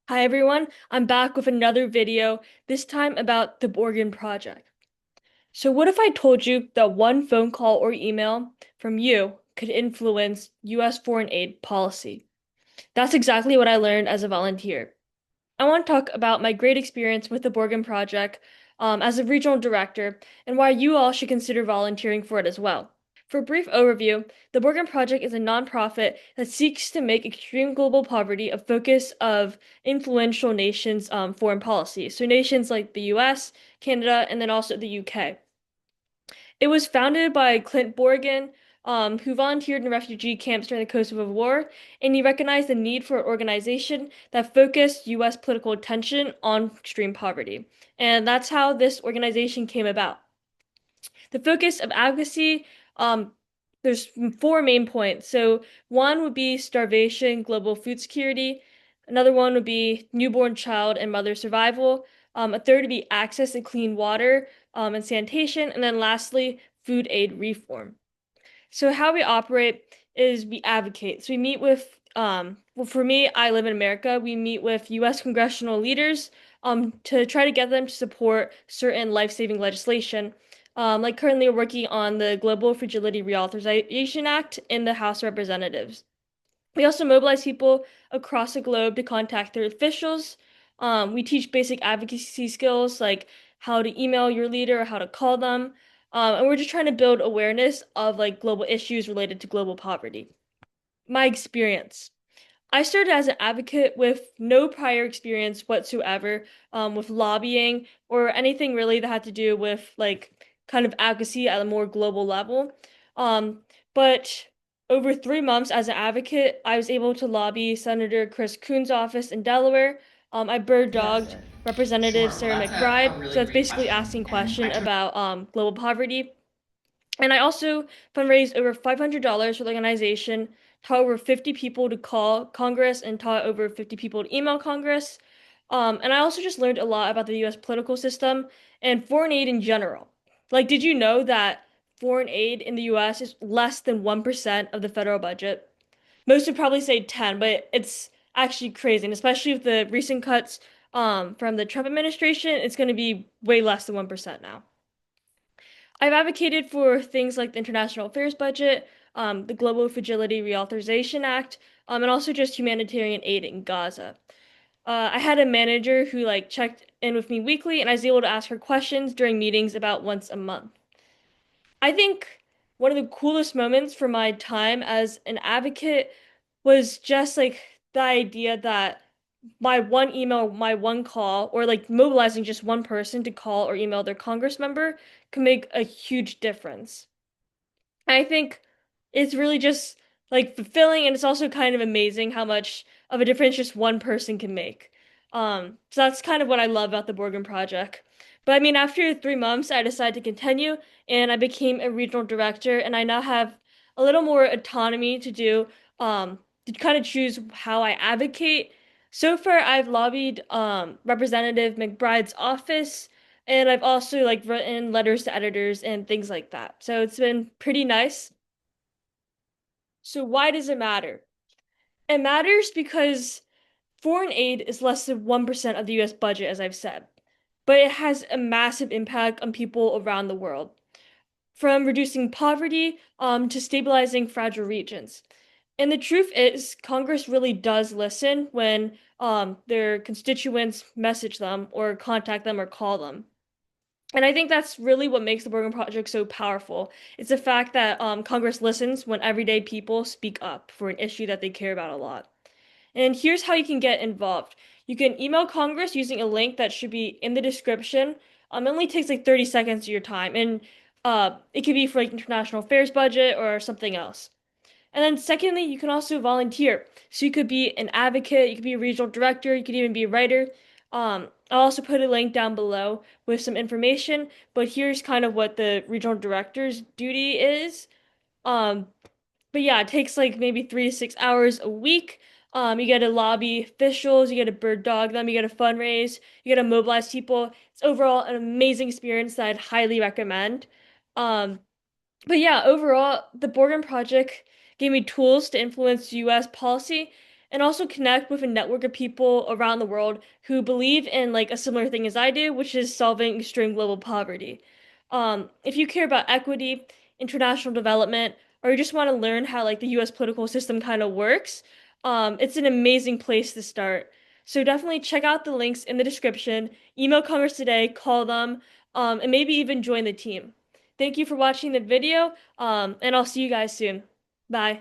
Hi everyone, I'm back with another video, this time about the Borgen Project. So what if I told you that one phone call or email from you could influence US foreign aid policy? That's exactly what I learned as a volunteer. I want to talk about my great experience with the Borgen Project as a regional director and why you all should consider volunteering for it as well. For a brief overview, the Borgen Project is a nonprofit that seeks to make extreme global poverty a focus of influential nations' foreign policy. So nations like the US, Canada, and then also the UK. It was founded by Clint Borgen, who volunteered in refugee camps during the Kosovo War, and he recognized the need for an organization that focused US political attention on extreme poverty. And that's how this organization came about. The focus of advocacy, um, there's four main points. So one would be starvation, global food security. Another one would be newborn child and mother survival. A third would be access to clean water, and sanitation. And then lastly, food aid reform. So how we operate is we advocate. So we meet with, well, for me, I live in America. We meet with U.S. congressional leaders, to try to get them to support certain life-saving legislation. Like currently we're working on the Global Fragility Reauthorization Act in the House of Representatives. We also mobilize people across the globe to contact their officials. We teach basic advocacy skills like how to email your leader or how to call them. And we're just trying to build awareness of like global issues related to global poverty. My experience. I started as an advocate with no prior experience whatsoever, with lobbying or anything really that had to do with like kind of advocacy at a more global level. Um, but over 3 months as an advocate, I was able to lobby Senator Chris Coons' office in Delaware. I bird Yeah, dogged sure. Representative Sure. Well, Sarah that's a McBride. really So that's great basically question. asking And question about global poverty. And I also fundraised over $500 for the organization, taught over 50 people to call Congress, and taught over 50 people to email Congress. And I also just learned a lot about the US political system and foreign aid in general. Like, did you know that foreign aid in the US is less than 1% of the federal budget? Most would probably say 10, but it's actually crazy. And especially with the recent cuts from the Trump administration, it's going to be way less than 1% now. I've advocated for things like the International Affairs budget, the Global Fragility Reauthorization Act, and also just humanitarian aid in Gaza. I had a manager who like checked in with me weekly, and I was able to ask her questions during meetings about once a month. I think one of the coolest moments for my time as an advocate was just like the idea that my one email, my one call, or like mobilizing just one person to call or email their Congress member can make a huge difference. I think it's really just like fulfilling, and it's also kind of amazing how much of a difference just one person can make. So that's kind of what I love about the Borgen Project. But I mean, after 3 months, I decided to continue, and I became a regional director, and I now have a little more autonomy to kind of choose how I advocate. So far, I've lobbied Representative McBride's office, and I've also like written letters to editors and things like that. So it's been pretty nice. So why does it matter? It matters because foreign aid is less than 1% of the US budget, as I've said, but it has a massive impact on people around the world, from reducing poverty to stabilizing fragile regions. And the truth is, Congress really does listen when their constituents message them or contact them or call them. And I think that's really what makes the Borgen Project so powerful. It's the fact that Congress listens when everyday people speak up for an issue that they care about a lot. And here's how you can get involved. You can email Congress using a link that should be in the description. It only takes like 30 seconds of your time, and it could be for like international affairs budget or something else. And then secondly, you can also volunteer. So you could be an advocate, you could be a regional director, you could even be a writer. I'll also put a link down below with some information, but here's kind of what the regional director's duty is. Um, but yeah, it takes like maybe 3 to 6 hours a week. You get to lobby officials, you get to bird dog them, you get to fundraise, you get to mobilize people. It's overall an amazing experience that I'd highly recommend. Um, but yeah, overall, the Borgen Project gave me tools to influence US policy, and also connect with a network of people around the world who believe in like a similar thing as I do, which is solving extreme global poverty. If you care about equity, international development, or you just want to learn how like the US political system kind of works, it's an amazing place to start. So definitely check out the links in the description, email Congress today, call them, and maybe even join the team. Thank you for watching the video, and I'll see you guys soon. Bye.